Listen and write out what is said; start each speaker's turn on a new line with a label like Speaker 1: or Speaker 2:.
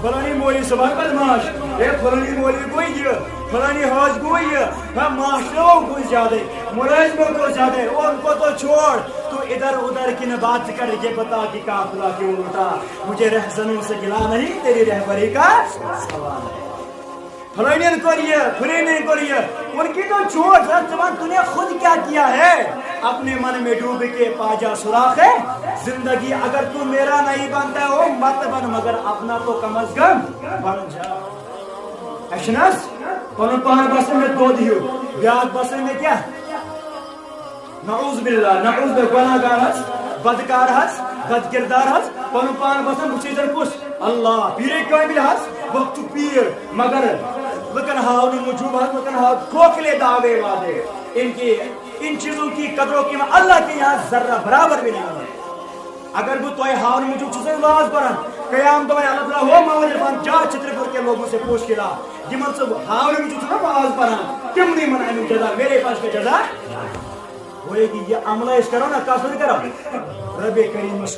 Speaker 1: فلانی مولی صبح بدماش فلانی مولی گو یہ فلانی حوض گو یہ معاشروں کو زیادہ ملازموں کو زیادہ ان کو تو چھوڑ تو ادھر ادھر کی نہ بات کر یہ بتا کہ قافلہ کیوں لوٹا مجھے رہزنوں سے گلا نہیں تیری رہبری کا سوال ہے فلانین کو یہ فلانین کو یہ ان کی تو چھوڑ زبان تو نے خود کیا کیا ہے اپنے من میں ڈوب کے پاجا سوراخ ہے زندگی اگر تو میرا نہیں بنتا ہو مت بن مگر اپنا تو کم از کم بن جا اشناس پنن پان بسن میں دو دیو بیاک بسن میں کیا نعوذ باللہ نعوذ باللہ گناہگار ہس بدکار ہس بد کردار ہس پنن پان بسن بچیزر کس اللہ پیرے کامل ہس وقت پیر مگر لکن ہاؤ نے مجھوب ہس لکن ہاؤ کھوکھلے دعوے وعدے ان چیزوں کی قدروں کی اللہ کے یہاں ذرہ برابر بھی نہیں ہے اگر وہ توئے ہاؤ نے مجھوب چیزیں واز برن قیام دوئے اللہ تعالیٰ ہو موجود فان جا چھترپور کے لوگوں سے پوچھ کلا یہ منصب ہاؤ نے مجھوب چیزیں واز برن کم نہیں منائے میں جزا میرے پاس کے جزا ہوئے گی یہ عملہ اس کرو نا کاسر کرو رب کریم اس